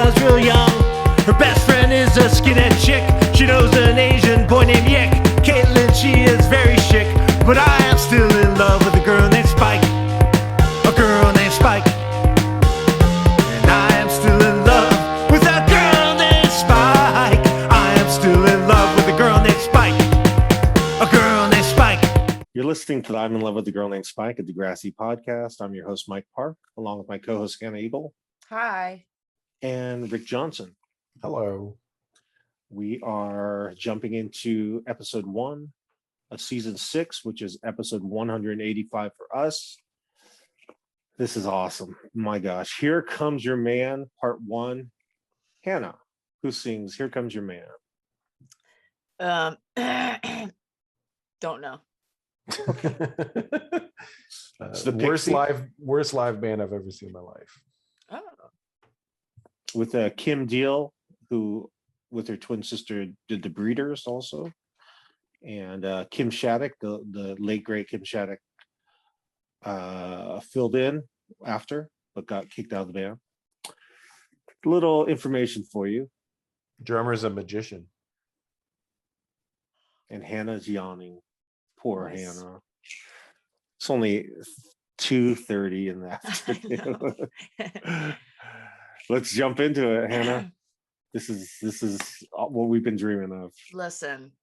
was real young. Her best friend is a skinhead chick. She knows an Asian boy named Yick. Caitlin, she is very chic, but I am still in love with a girl named Spike. A girl named Spike. And I am still in love with a girl named Spike. I am still in love with a girl named Spike. A girl named Spike. You're listening to the I'm in Love with a Girl Named Spike, a Degrassi podcast. I'm your host, Mike Park, along with my co-host, Hannah Eagle. Hi. And Rick Johnson. Hello. We are jumping into episode 1 of season 6, which is episode 185 for us. This is awesome. My gosh. Here Comes Your Man, part 1. Hannah, who sings Here Comes Your Man? Don't know. It's the worst live band I've ever seen in my life. Oh. With Kim Deal, who with her twin sister did The Breeders also, and Kim Shattuck, the late great Kim Shattuck, filled in after but got kicked out of the band. Little information for you. Drummer's a magician. And Hannah's yawning. Poor Nice. Hannah. It's only 2:30 in the afternoon. Let's jump into it, Hannah. This is what we've been dreaming of. Listen,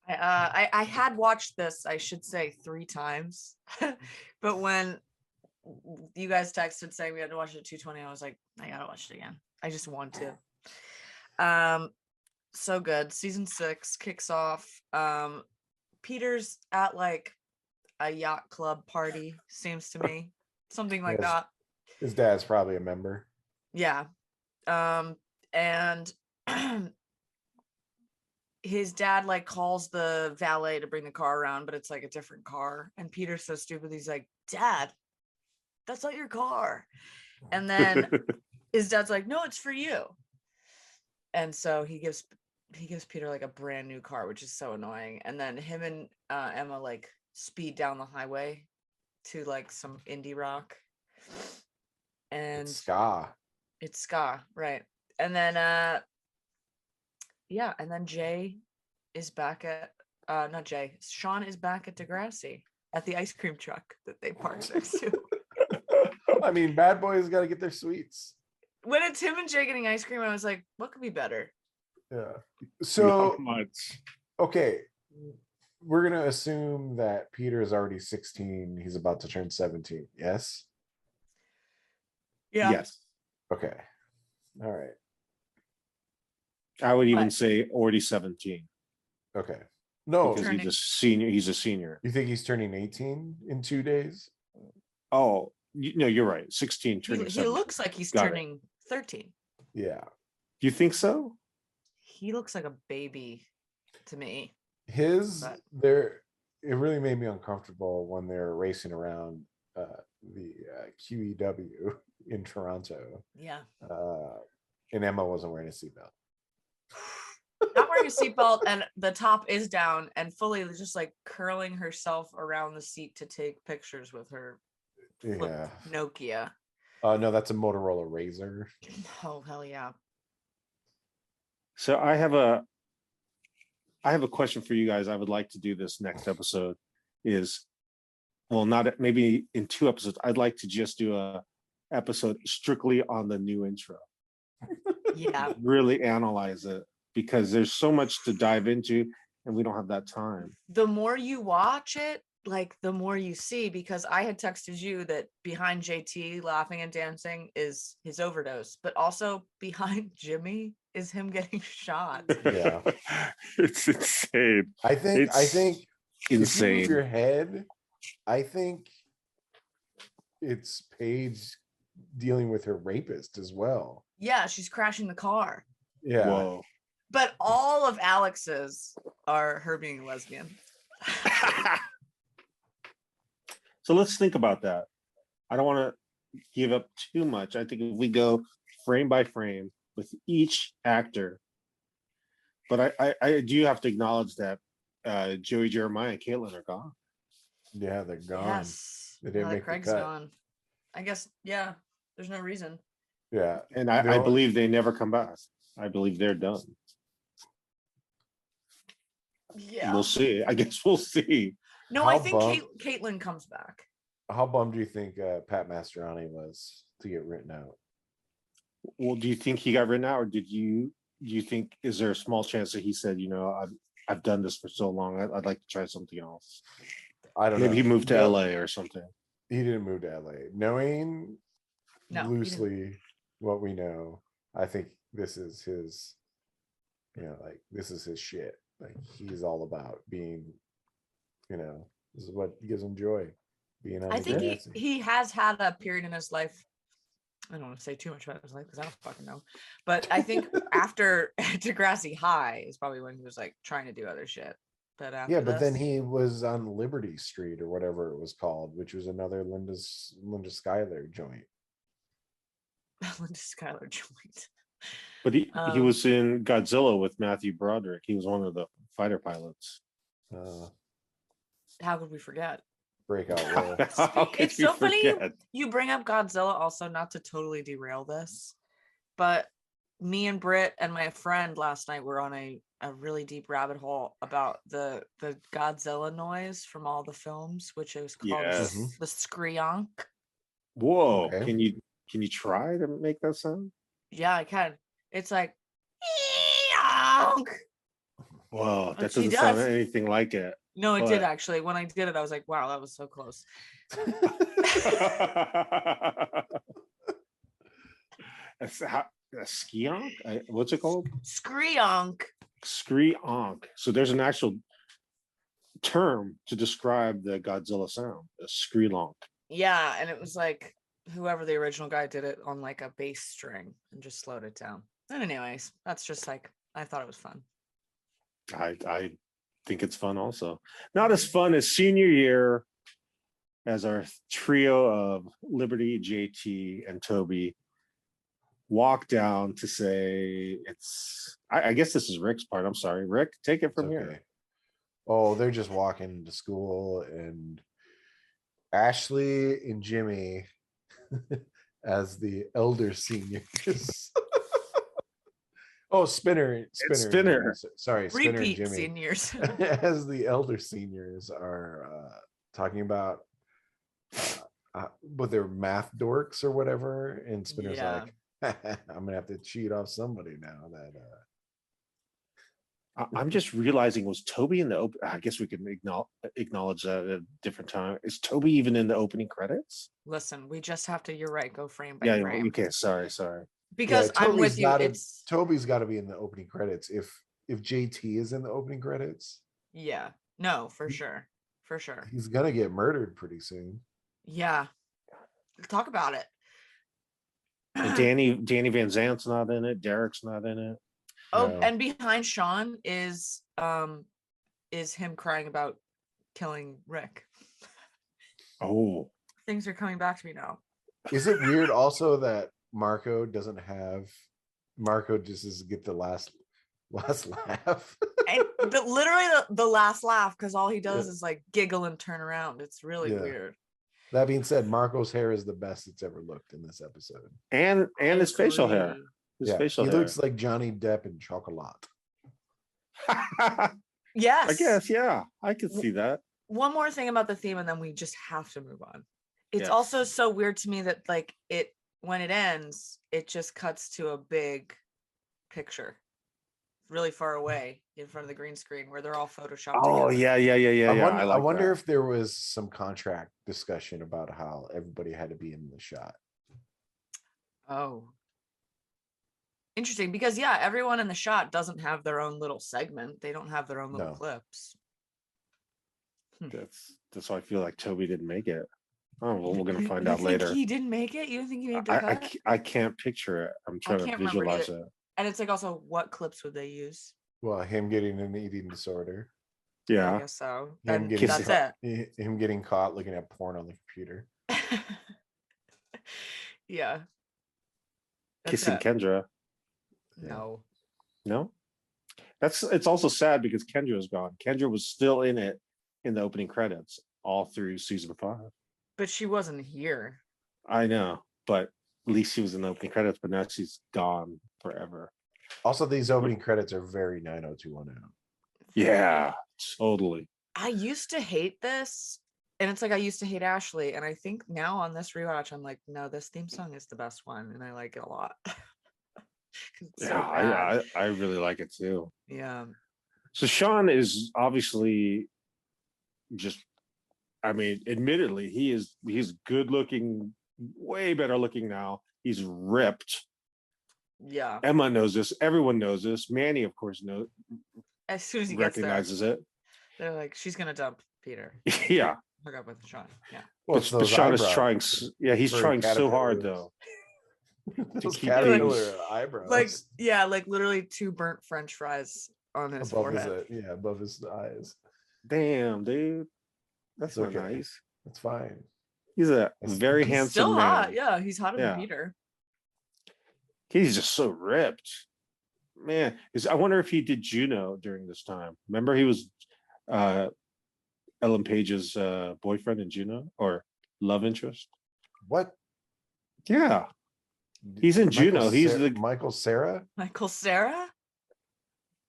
I had watched this, I should say, 3 times, but when you guys texted saying we had to watch it at 2:20, I was like, I gotta watch it again. I just want to. So good. Season 6 kicks off. Peter's at like a yacht club party, seems to me, something like Yes. that. His dad's probably a member. Yeah. And his dad like calls the valet to bring the car around, but it's like a different car. And Peter's so stupid. He's like, Dad, that's not your car. And then his dad's like, no, it's for you. And so he gives Peter like a brand new car, which is so annoying. And then him and Emma like speed down the highway to like some indie rock. And it's ska, right? And then and then Jay is back at not Jay, Sean is back at Degrassi at the ice cream truck that they parked next to. I mean, bad boys got to get their sweets. When it's him and Jay getting ice cream, I was like, what could be better? Yeah. So Not much. okay, we're gonna assume that Peter is already 16. He's about to turn 17. Yes. Yeah. Yes. Okay. All right. I would even What? say already 17. Okay. No, Because Turning- he's a senior. He's a senior. you think he's turning 18 in 2 days? Oh, no, you're right. 16 He turning 17. looks like he's Got it. turning 13. Yeah. You think so? He looks like a baby to me. It But- really made me uncomfortable when they're racing around the QEW in Toronto, Yeah. and Emma wasn't wearing a seatbelt. Not wearing a seatbelt, and the top is down, and fully just like curling herself around the seat to take pictures with her flip Yeah. Nokia. No, that's a Motorola Razr. Oh hell yeah. So I have a question for you guys. I would like to do this next episode not maybe in 2 episodes. I'd like to just do a episode strictly on the new intro. Yeah. Really analyze it because there's so much to dive into and we don't have that time. The more you watch it, like the more you see, because I had texted you that behind JT laughing and dancing is his overdose, but also behind Jimmy is him getting shot. Yeah. It's insane. I think if you move Insane. your head, I think it's Paige dealing with her rapist as well. Yeah, she's crashing the car. Yeah. Whoa. But all of Alex's are her being a lesbian. So let's think about that. I don't want to give up too much. I think if we go frame by frame with each actor, but I do have to acknowledge that Joey, Jeremiah, and Caitlin are gone. Yeah, they're gone. Yes. They didn't Now that make the Craig's cut. gone. I guess, yeah, there's no reason. Yeah. And The I only- believe they never come back. I believe they're done. Yeah. We'll see. I guess we'll see. No, How I think bummed- Caitlyn comes back. How bummed do you think Pat Mastroianni was to get written out? Well, do you think he got written out, or do you think, is there a small chance that he said, I've done this for so long, I'd like to try something else? I don't Maybe know. he moved to No, LA or something. He didn't move to LA. Knowing No, he didn't. loosely what we know, I think this is his, like this is his shit. Like he's all about being, this is what gives him joy. Being on I the think Degrassi. he has had a period in his life. I don't want to say too much about his life because I don't fucking know. But I think after Degrassi High is probably when he was like trying to do other shit. But after Yeah, but then this- he was on Liberty Street or whatever it was called, which was another Linda Schuyler joint. Linda Schuyler joint. But he Um, was in Godzilla with Matthew Broderick. He was one of the fighter pilots. How could we forget? Breakout role. How could It's you so funny you- forget? You bring up Godzilla also, not to totally derail this, but me and Britt and my friend last night were on a really deep rabbit hole about the Godzilla noise from all the films, which is called Yes. the Screonk. Whoa! Okay. Can you try to make that sound? Yeah, I can. It's like "Eonk." Whoa, But that she doesn't sound does. anything like it. No, it did But- actually. When I did it, I was like, wow, that was so close. A skionk? What's it called? Screonk. Screonk. So there's an actual term to describe the Godzilla sound, a screonk. Yeah, and it was like whoever the original guy did it on like a bass string and just slowed it down. And anyways, that's just like I thought it was fun. I think it's fun also. Not as fun as senior year as our trio of Liberty, JT, and Toby walk down to say I guess this is Rick's part. I'm sorry. Rick, take it from It's here. okay. Oh, they're just walking to school, and Ashley and Jimmy as the elder seniors. Oh, Spinner. Spinner. Sorry, Spinner and Repeat Jimmy. seniors. As the elder seniors are talking about but they're math dorks or whatever, and Spinner's Yeah. like, I'm gonna have to cheat off somebody now that I'm just realizing, was Toby in the open? I guess we can acknowledge that at a different time. Is Toby even in the opening credits? Listen, we just have to, you're right, go frame by Yeah, frame. okay, sorry. Because I'm with you. Toby's got to be in the opening credits if JT is in the opening credits. Yeah. No, for sure. For sure. He's gonna get murdered pretty soon. Yeah. Talk about it. And Danny Van Zant's not in it. Derek's not in it. Oh, No. and behind Sean is him crying about killing Rick. Oh, Things are coming back to me now. Is it weird also that Marco just is get the last laugh? But literally the last laugh, because all he does Yeah. is like giggle and turn around. It's really Yeah. weird. That being said, Marco's hair is the best it's ever looked in this episode. and his facial hair. Agree. His Yeah, facial he hair. looks like Johnny Depp in Chocolat. Yes. I guess, yeah, I could see that. One more thing about the theme, and then we just have to move on. It's Yes. also so weird to me that like when it ends, it just cuts to a big picture really far away in front of the green screen where they're all photoshopped Oh, together. yeah. I wonder if if there was some contract discussion about how everybody had to be in the shot. Oh. Interesting, because yeah, everyone in the shot doesn't have their own little segment. They don't have their own little No. clips. that's why I feel like Toby didn't make it. Oh, well, we're gonna You- find you out think later. He didn't make it? You don't think he made the cut? I can't picture it. I'm trying to can't remember visualize either. it. And it's like also, what clips would they use? Well, him getting an eating disorder, I Yeah. guess so. him And getting that's caught, it. him getting caught looking at porn on the computer. Yeah. That's Kissing it. Kendra. No. No? It's also sad because Kendra was gone. Kendra was still in it in the opening credits all through season 5. But she wasn't here. I know, but At least she was in the opening credits, but now she's gone forever. Also, these opening credits are very 90210. Yeah, totally. I used to hate this, and it's like I used to hate Ashley, and I think now on this rewatch, I'm like, no, this theme song is the best one, and I like it a lot. 'Cause it's so bad. I really like it too. Yeah. So Sean is obviously just, I mean, admittedly, he's good looking, way better looking now. He's ripped. Yeah. Emma knows this. Everyone knows this. Manny, of course, knows, As soon as he gets there, recognizes it. they're like, she's gonna dump Peter. Yeah. Hook up with Sean. Yeah. Well, it's But those Sean is eyebrows. trying. Yeah, he's Very trying so hard caterpillars. though. Those keep caterpillar these- eyebrows. Like, yeah, like literally 2 burnt French fries on his above forehead. his above his eyes. Damn, dude, that's It's not okay. nice. It's fine. He's a He's very He's handsome still man. hot. Yeah, he's hotter Yeah. than Peter. He's just so ripped, man. I wonder if he did Juno during this time. Remember, he was Ellen Page's boyfriend in Juno, or love interest. What? Yeah, he's in Juno. He's the Michael Sarah. Michael Sarah?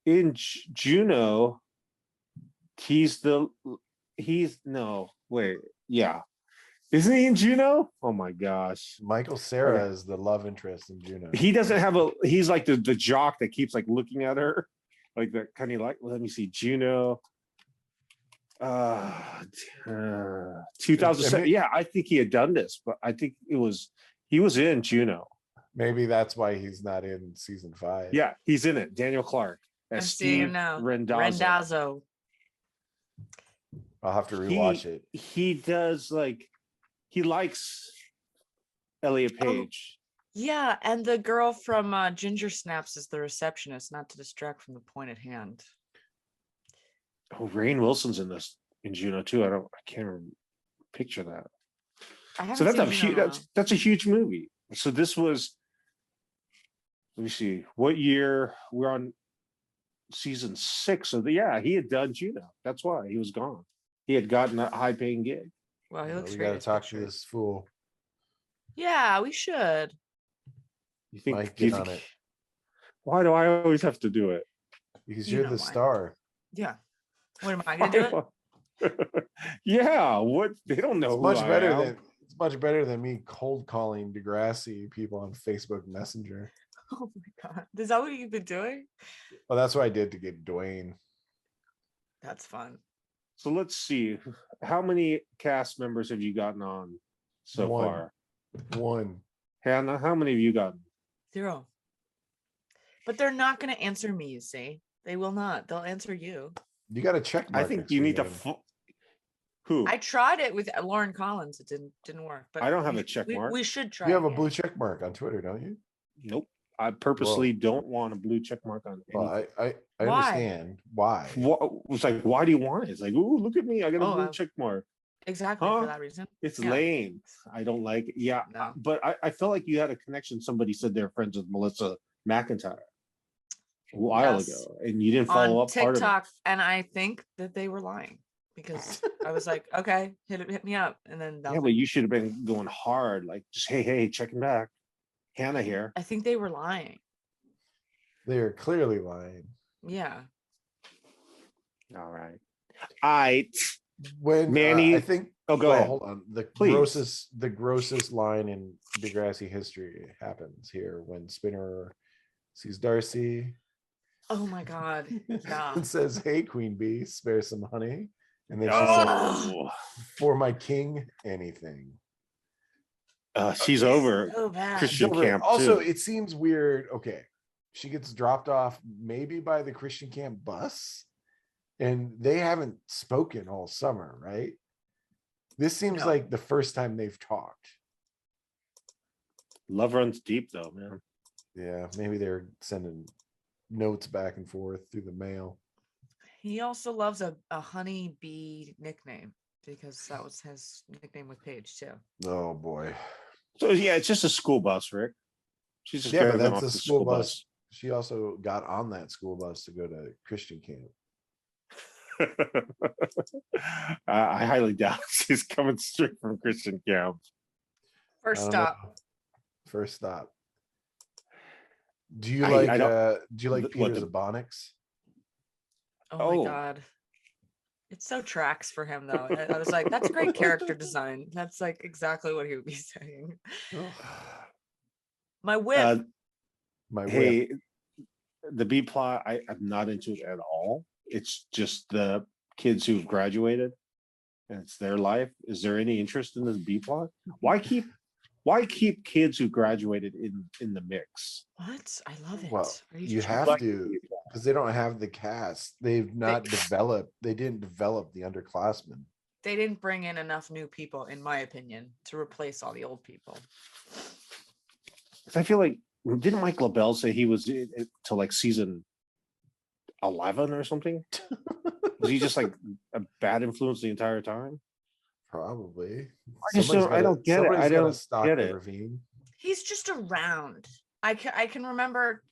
in Juno. He's no wait, yeah. Isn't he in Juno? Oh my gosh. Michael Sarah is the love interest in Juno. He doesn't have he's like the jock that keeps like looking at her. Like that kind of like, let me see, Juno. 2007. Yeah, I think he had done this, but I think he was in Juno. Maybe that's why he's not in season 5. Yeah, he's in it. Daniel Clark I'm as seeing him Steve now. Rendazzo. Rendazzo. I'll have to rewatch it. He does like, he likes Elliot Page. Yeah, and the girl from Ginger Snaps is the receptionist, not to distract from the point at hand. Oh, Rainn Wilson's in this in Juno too. I can't picture that. So that's a huge that's a huge movie. So this was, let me see, what year we're on, season 6. So yeah, he had done Juno. That's why he was gone. He had gotten a high paying gig. Well, he looks We great. got to in talk to pictures. this fool. Yeah, we should. You think, Mike, do you get on think- it why do I always have to do it? because You you're know the why. star. Yeah. What am I gonna do it? Yeah, what, they don't know It's who much I better am. than it's much better than me cold calling Degrassi people on Facebook Messenger. Oh my god. Is that what you've been doing? Well, that's what I did to get Dwayne. That's fun. So let's see, how many cast members have you gotten on so One. far? One. Hannah, how many have you gotten? 0. But they're not gonna answer me, you see. They will not. They'll answer you. You got to check. I think you need to. Who? I tried it with Lauren Collins. It didn't work. But I don't have we a check we- mark. We should try. You have a again. blue check mark on Twitter, don't you? Nope. I purposely don't want a blue check mark on Well, anything. I Why? understand why. It's like, why do you want it? It's like, ooh, look at me, I got a Oh, blue check mark. Exactly Huh? for that reason. It's Yeah. lame. I don't like it. Yeah, No. but I felt like you had a connection. Somebody said they're friends with Melissa McIntyre a while Yes. ago, and you didn't follow On up part of it. TikTok, and I think that they were lying because I was like, okay, hit me up, and then Yeah, but you should have been going hard, like just hey, checking back. Hannah here. I think they were lying. They are clearly lying. Yeah. All right. I When Manny- I think. oh, go well, ahead. Hold on. Please. The grossest line in Degrassi history happens here when Spinner sees Darcy Oh my god. Yeah. and says, "Hey, Queen Bee, spare some honey." And then she Oh, says, "For my king, anything." she's over So bad. Christian Over- camp. Also, too. it seems weird. Okay, she gets dropped off maybe by the Christian camp bus, and they haven't spoken all summer, right? This seems No. like the first time they've talked. Love runs deep, though, man. Yeah, maybe they're sending notes back and forth through the mail. He also loves a honey bee nickname because that was his nickname with Paige too. Oh boy. So yeah, it's just a school bus, Rick. She's just Yeah, but driving them that's off the the school bus. She also got on that school bus to go to Christian camp. I highly doubt she's coming straight from Christian camp. First I don't know. stop. first stop. Do you I don't- what Peter's the- Ebonics? Oh Oh. my god. It so tracks for him though. I was like, that's great character design. That's like exactly what he would be saying. Oh, My whip. my whip. Hey, the B plot, I'm not into it at all. It's just the kids who've graduated and it's their life. Is there any interest in this B plot? Why keep kids who graduated in the mix? What? I love it. Well, Are you just have trying- to, because they don't have the cast. They've not developed. They didn't develop the underclassmen. They didn't bring in enough new people, in my opinion, to replace all the old people. 'Cause I feel like, didn't Mike LaBelle say he was to like season 11 or something? Was he just like a bad influence the entire time? Probably. I don't get it. I don't get it. Ravine. He's just around. I can remember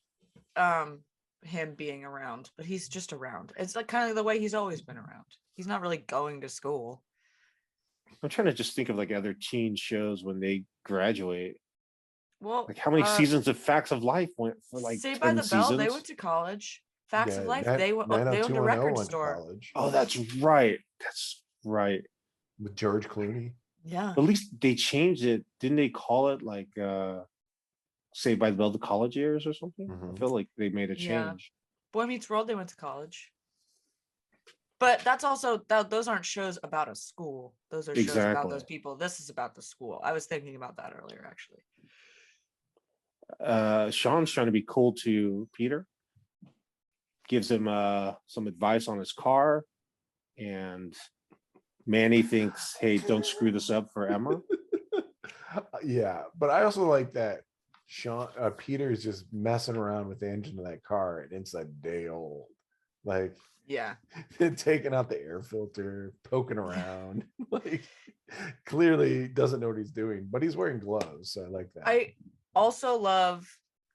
him being around, but he's just around. It's like kind of the way he's always been around. He's not really going to school. I'm trying to just think of like other teen shows when they graduate. Well, Like how many seasons of Facts of Life went for like Saved 10 by the Bell, seasons? they went to college. Facts of Yeah, Life, Nine- they owned a 90210 record went to store. college Oh, that's right. That's right. with George Clooney. Yeah. At least they changed it. Didn't they call it like Saved by the Bell the college years or something? I Mhm. feel like they made a Yeah. change. Boy Meets World, they went to college. But that's also those aren't shows about a school. Those are shows about Exactly. those people. This is about the school. I was thinking about that earlier, actually. Sean's trying to be cool to Peter, gives him some advice on his car, and Manny thinks, hey, don't screw this up for Emma. Yeah, but I also like that Peter is just messing around with the engine of that car, and it's a day old. Like, Yeah. taking out the air filter, poking around, like clearly doesn't know what he's doing, but he's wearing gloves, so I like that. I also love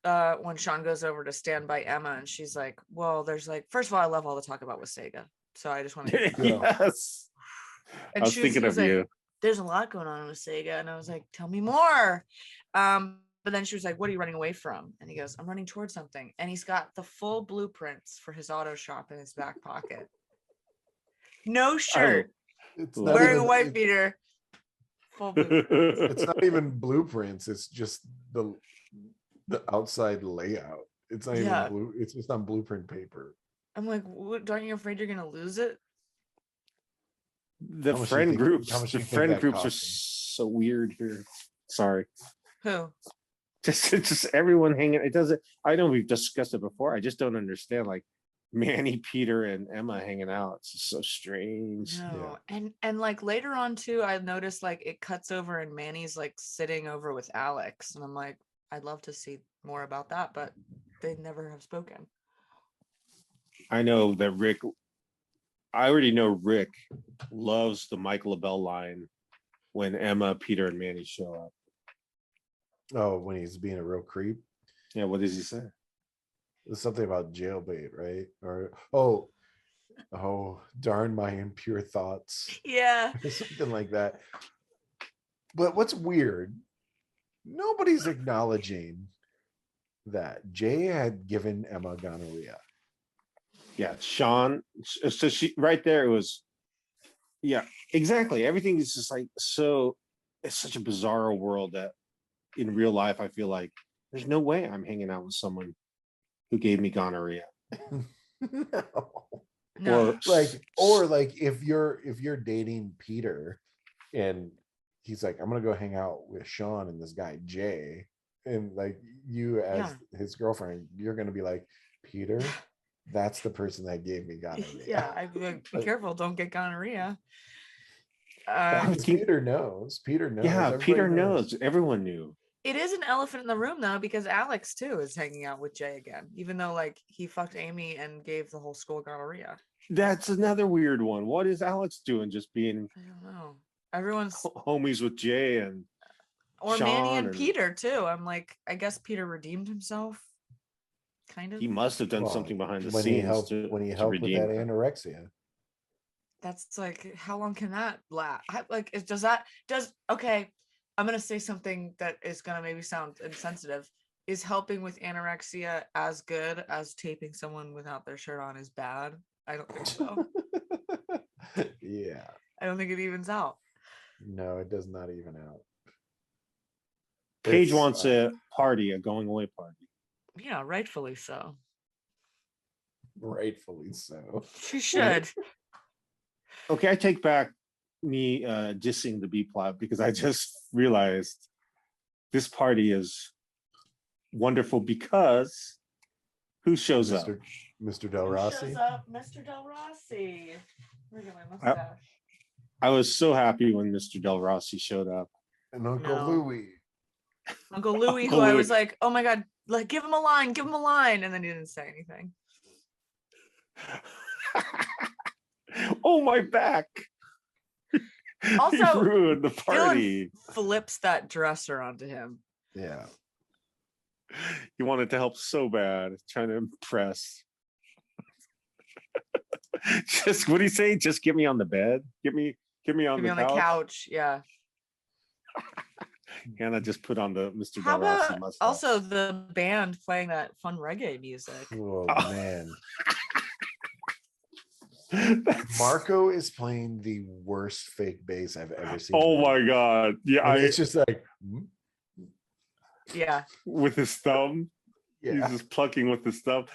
when Sean goes over to stand by Emma and she's like, well, there's like, first of all, I love all the talk about with Sega. So I just want to Yes. and I was he thinking of like, you. there's a lot going on with Sega. And I was like, tell me more. But then she was like, what are you running away from? And he goes, I'm running towards something. And he's got the full blueprints for his auto shop in his back pocket. No shirt, It's Well, not wearing a even, white beater. Full blueprint. it's not even blueprints, it's just the outside layout. It's not Yeah. even blue, it's just on blueprint paper. I'm like, what, aren't you afraid you're gonna lose it? The How much do you friend think- groups, how much do the you think friend that groups are cost him? so weird here. Sorry. Who? Just everyone hanging. It doesn't. I know we've discussed it before. I just don't understand. Like Manny, Peter, and Emma hanging out. It's just so strange. No. And like later on too, I noticed like it cuts over and Manny's like sitting over with Alex. And I'm like, I'd love to see more about that, but they never have spoken. I know that Rick. I already know Rick loves the Michael LaBelle line when Emma, Peter, and Manny show up. Oh, when he's being a real creep. Yeah, what does he say? There's something about jailbait, right? Or oh, darn my impure thoughts. Yeah. Something like that. But what's weird, nobody's acknowledging that Jay had given Emma gonorrhea. Yeah, Sean. So she right there. It was. Yeah, exactly. Everything is just like so. It's such a bizarre world that in real life I feel like there's no way I'm hanging out with someone who gave me gonorrhea. No. No. Or like if you're dating Peter and he's like, I'm gonna go hang out with Sean and this guy Jay, and like you as his girlfriend, you're gonna be like, Peter, that's the person that gave me gonorrhea. Yeah, I'd be like, be careful, don't get gonorrhea. Because Peter knows. Peter knows. Yeah, everybody Peter knows. Everyone knew. It is an elephant in the room though, because Alex too is hanging out with Jay again, even though like he fucked Amy and gave the whole school gonorrhea. That's another weird one. What is Alex doing? Just being I don't know. Everyone's homies with Jay and or Manny Sean and Peter too. I'm like, I guess Peter redeemed himself. Kind of. he must have done Well, something behind the when scenes he helped to with redeem that her. anorexia. That's like, how long can that last? Like, does okay? I'm gonna say something that is gonna maybe sound insensitive. Is helping with anorexia as good as taping someone without their shirt on is bad? I don't think so. Yeah. I don't think it evens out. No, it does not even out. Paige It's, wants a party, a going away party. Yeah, rightfully so. rightfully so. She should. Okay, I take back me dissing the B plot because I just realized this party is wonderful because who shows up? Mr. Del Who Rossi. shows up? Mr. Del Rossi. Look at my I- mustache. I was so happy when Mr. Del Rossi showed up. And Uncle No. Louie. Uncle Louie, Uncle who I Louie. was like, oh my God, like give him a line, give him a line. And then he didn't say anything. Oh, my back. Also, he ruined the party. Flips that dresser onto him. Yeah. He wanted to help so bad, trying to impress. Just what do you say? Just get me on the bed. Get me on, Maybe the, on couch. the couch. Yeah. Hannah just put on the Mr. How Del Rossi about mustache. also the band playing that fun reggae music? Oh Oh. man. That's- Marco is playing the worst fake bass I've ever seen. Oh my god. Yeah, And it's just like, Yeah. with his thumb. He's yeah. just plucking with his thumb.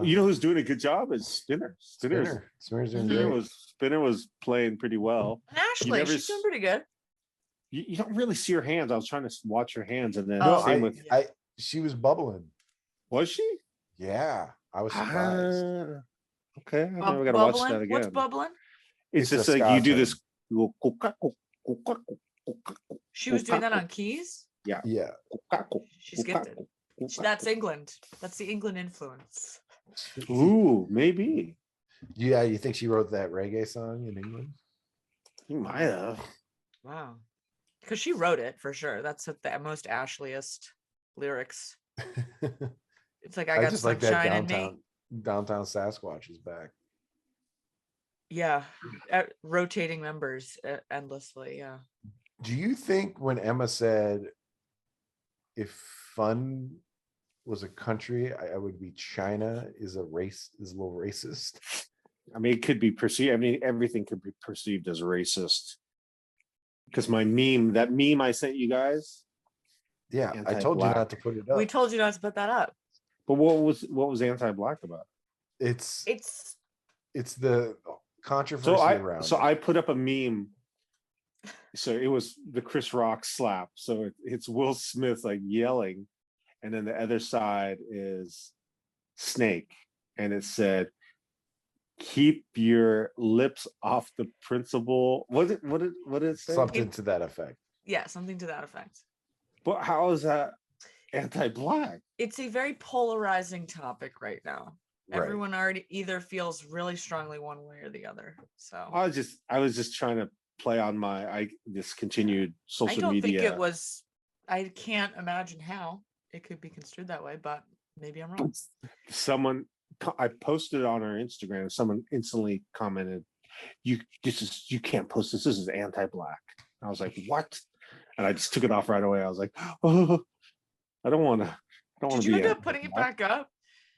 You know who's doing a good job is Spinner. Spinner's doing great. Spinner was playing pretty well. And Ashley, never she's doing s- pretty good. You don't really see her hands. I was trying to watch her hands, and then Oh, No, same with she was bubbling. was she? Yeah, I was surprised. Okay, I never got to watch that Bubbling? again. What's bubbling? It's It's just a like you do ska this. She was doing that on keys. Yeah. She's gifted. That's England. That's the England influence. Ooh, maybe Yeah, you think she wrote that reggae song in England? you might have. Wow. Because she wrote it for sure. That's the most Ashleyest lyrics. It's like I got just like that sunshine in me. downtown Sasquatch is back. Yeah. Rotating members endlessly. Yeah. Do you think when Emma said if fun was a country, I would be China is a little racist? I mean, it could be perceived. I mean, everything could be perceived as racist. Because my meme, that meme I sent you guys, Yeah, I told you Anti-black. not to put it up. We told you not to put that up. but what was anti-black about? It's It's the controversy around. So it. I put up a meme. So it was the Chris Rock slap. So it's Will Smith like yelling, and then the other side is Snake, and it said, "Keep your lips off the principal." What did it say? Something to that effect. yeah, something to that effect. But how is that anti-black? It's a very polarizing topic right now. Right. Everyone already either feels really strongly one way or the other. So I was just trying to play on this continued I social don't media. think it was. I can't imagine how it could be construed that way, but maybe I'm wrong. I posted it on our Instagram. Someone instantly commented, you can't post this. This is anti-black." I was like, "What?" And I just took it off right away. I was like, "Oh, I don't want to. Did you end up putting it back up?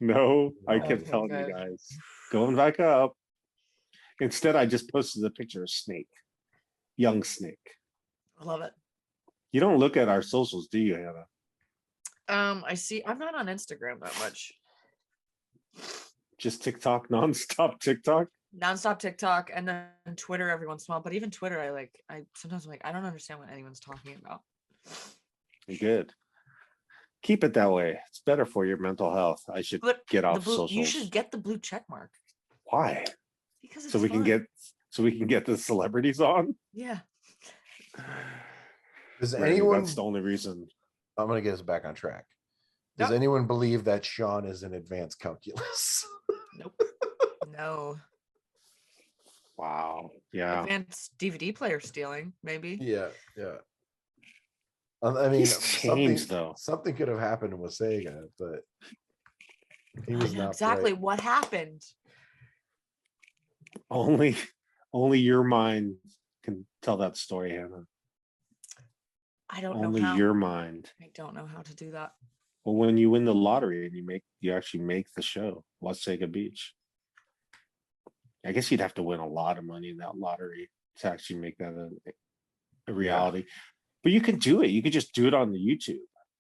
No, I Oh, kept telling okay. you guys, going back up. Instead, I just posted a picture of Snake, young Snake. I love it. You don't look at our socials, do you, Hannah? I see. I'm not on Instagram that much. Just TikTok, nonstop TikTok. Nonstop TikTok and then Twitter every once in a while. But even Twitter, I sometimes I'm like, I don't understand what anyone's talking about. You're good. Keep it that way. It's better for your mental health. I should But get the off blue, socials. you should get the blue check mark Why? because it's So we can fun. get the celebrities on. Yeah. Does Right, anyone? That's the only reason. I'm gonna get us back on track. Does Yep. anyone believe that Sean is in advanced calculus? Nope. No. Wow. Yeah. Advanced DVD player stealing, maybe. Yeah. I mean, He's changed, though. something could have happened with Sega, but he was I know not exactly bright. what happened. Only your mind can tell that story, Hannah. I don't know Only how. your mind. I don't know how to do that. Well, when you win the lottery and you actually make the show, Las Vegas Beach. I guess you'd have to win a lot of money in that lottery to actually make that a reality. But you could do it. You could just do it on the YouTube.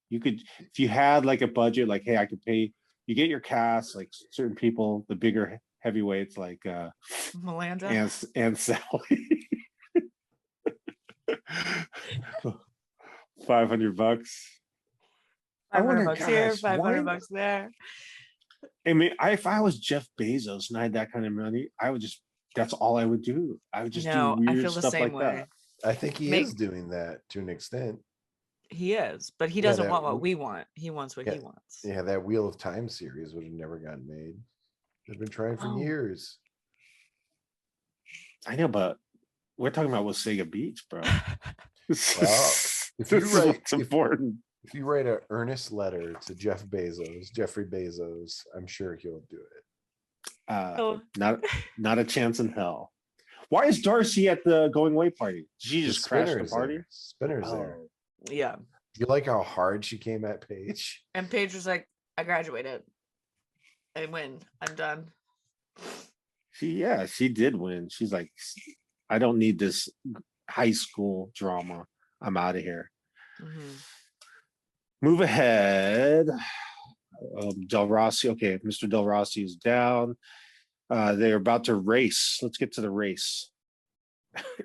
You could, if you had like a budget, like, hey, I could pay. You get your cast, like certain people, the bigger heavyweights, like Melinda. and Sally. $500. 500 bucks here, guys, 500 why- bucks there. I mean, if I was Jeff Bezos and I had that kind of money, I would just, that's all I would do. I would just No, do I weird feel the stuff same like way. that. I think he Make- is doing that to an extent. He is, but he Yeah, doesn't that want what w- we want. He wants what Yeah. he wants. Yeah, that Wheel of Time series would have never gotten made. They've been trying for Oh. years. I know, but we're talking about with Sega Beach, bro. if This you is write- what's important. If you write an earnest letter to Jeffrey Bezos, I'm sure he'll do it. So- Not a chance in hell. Why is Darcy at the going away party? Did she The just crashed the Spinner's party? there. Spinner's there. Oh. Yeah. You like how hard she came at Paige? And Paige was like, I graduated. I win. I'm done. She did win. She's like, I don't need this high school drama. I'm out of here. Mhm. Move ahead. Del Rossi. Okay, Mr. Del Rossi is down. They're about to race. Let's get to the race.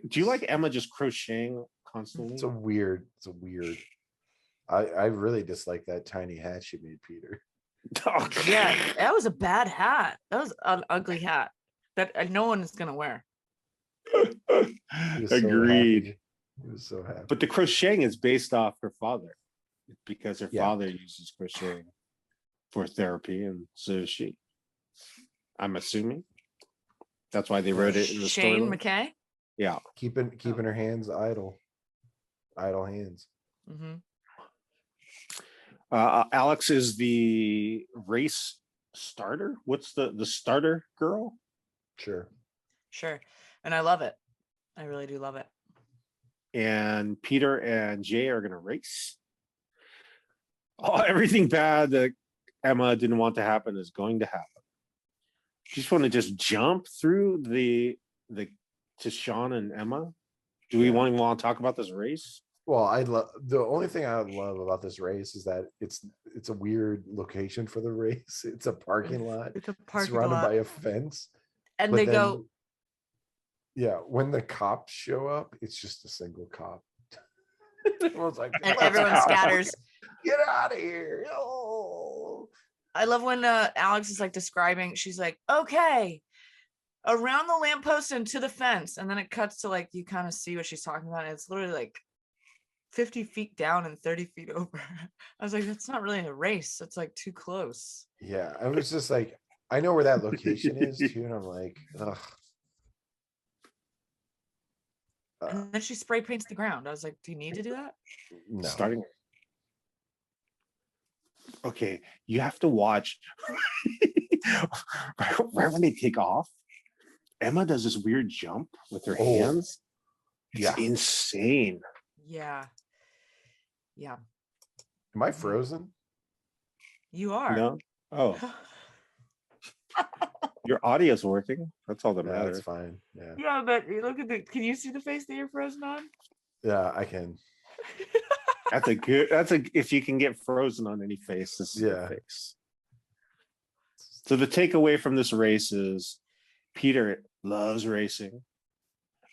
Do you like Emma just crocheting constantly? It's a weird. I really dislike that tiny hat she made Peter. Oh, Yeah, that was a bad hat. That was an ugly hat that no one is gonna wear. He was so Agreed. happy. He was so happy. But the crocheting is based off her father because her Yeah. father uses crocheting for therapy, and so does she. I'm assuming that's why they wrote it in the Shane story. McKay. Yeah. keeping her hands idle hands. Hmm. Alex is the race starter. What's the starter girl? Sure. Sure. And I love it. I really do love it. And Peter and Jay are gonna race. Oh, everything bad that Emma didn't want to happen is going to happen. You just want to just jump through the to Sean and Emma. Do we want to talk about this race? Well, I love the only thing I love about this race is that it's a weird location for the race. It's a parking lot It's a parking surrounded lot. by a fence. And but they then- go, Yeah, when the cops show up, it's just a single cop. Everyone's like, and "Let's everyone go. scatters. Get out of here. Oh. I love when Alex is like describing, she's like, okay, around the lamppost and to the fence. And then it cuts to like, you kind of see what she's talking about. And it's literally like 50 feet down and 30 feet over. I was like, that's not really a race. It's like too close. Yeah, I was just like, I know where that location is too, and I'm like, ugh. And then she spray paints the ground. I was like, do you need to do that? No. Starting. Okay, you have to watch right when they take off. Emma does this weird jump with her Oh, hands. It's yeah. insane. Yeah. Yeah. Am I frozen? You are. No. Oh, your audio's working. That's all that Yeah, matters. that's fine. Yeah. Yeah, but you look at can you see the face that you're frozen on? Yeah, I can. That's if you can get frozen on any face, this is the face. So the takeaway from this race is Peter loves racing.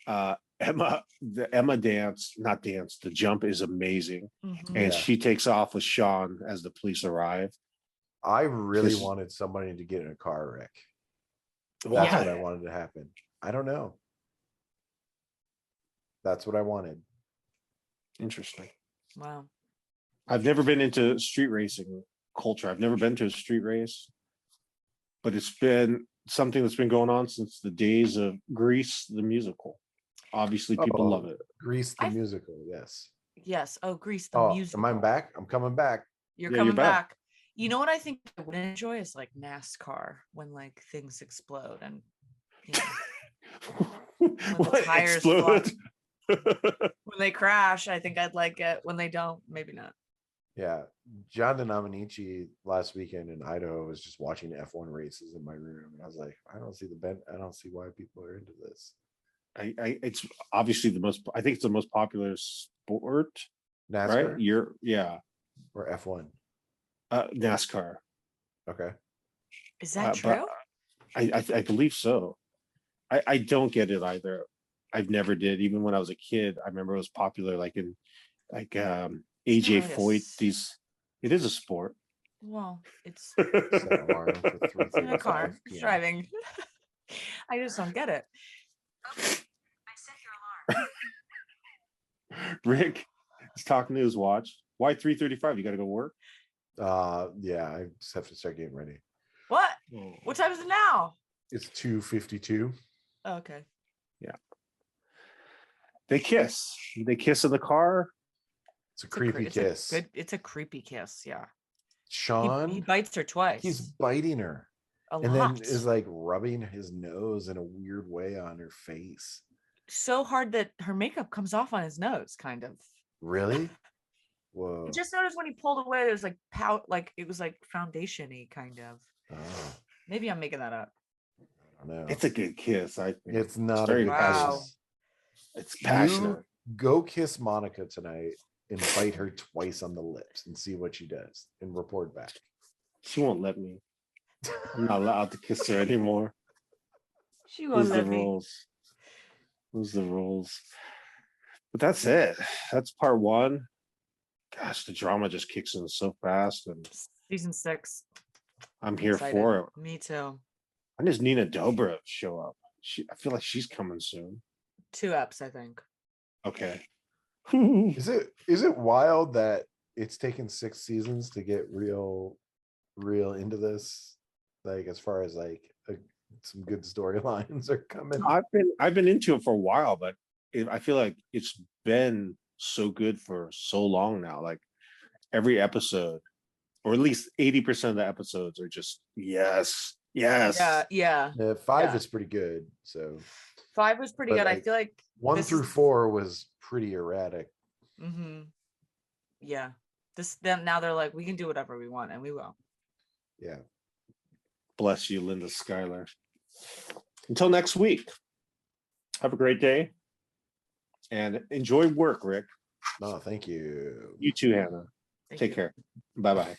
Emma, the jump is amazing. Mhm. And Yeah. she takes off with Sean as the police arrive. I really Just- wanted somebody to get in a car wreck. That's Why? what I wanted to happen. I don't know. That's what I wanted. Interesting. Wow. I've never been into street racing culture. I've never been to a street race, but it's been something that's been going on since the days of Grease, the musical. Obviously, people Oh, love it. Grease the I- musical, yes. Yes. Oh, Grease the Oh, musical. am I back? I'm coming back. You're Yeah, coming you're back. back. You know what I think I would enjoy is like NASCAR when like things explode and you know, What tires explode? When they crash, I think I'd like it. When they don't, maybe not. Yeah, John Dominici last weekend in Idaho was just watching F1 races in my room, and I was like, I don't see I don't see why people are into this. It's obviously I think it's the most popular sport, NASCAR right? Yeah, or F1? NASCAR. Okay. Is that But true? I believe so. I don't get it either. I've never did. Even when I was a kid, I remember it was popular, like in like AJ really Foyt. It is a sport. Well, it's Set alarm for in a car 3:35 p.m. driving. I just don't get it. Rick is talking to his watch. Why 3:35? You got to go work. Yeah, I just have to start getting ready. What? Oh. What time is it now? It's 2:52. Oh, okay. They kiss. They kiss in the car. It's a creepy kiss. It's a creepy kiss. Yeah. Sean, He bites her twice. he's biting her, a and lot. then is like rubbing his nose in a weird way on her face. So hard that her makeup comes off on his nose, kind of. Really? Whoa. I just noticed when he pulled away, there was like like it was like foundation-y kind of. Oh, Maybe I'm making that up. I don't know. It's a good kiss. I think It's not very a good Wow. kiss. It's passionate. You go kiss Monica tonight and bite her twice on the lips and see what she does and report back. She won't let me. I'm not allowed to kiss her anymore. She won't Who's the let me. rules? Who's the rules? But that's it. That's part one. Gosh, the drama just kicks in so fast, and Season 6. I'm here Excited. for it. Me too. When does Nina Dobrev show up? I feel like she's coming soon. 2 eps, I think. Okay. Is it wild that it's taken 6 seasons to get real into this? Like as far as like some good storylines are coming. I've been into it for a while, but I feel like it's been so good for so long now. Like every episode, or at least 80% of the episodes, are just yes. Yeah. Yeah, 5 Yeah. is pretty good. So 5 was pretty But, good. I like, feel like 1 this through is- 4 was pretty erratic. Yeah. Them now they're like, we can do whatever we want, and we will. Yeah. Bless you, Linda Schuyler. Until next week, have a great day and enjoy work, Rick. No, thank you. You too, Hannah. Thank Take you. care. Bye bye. Bye.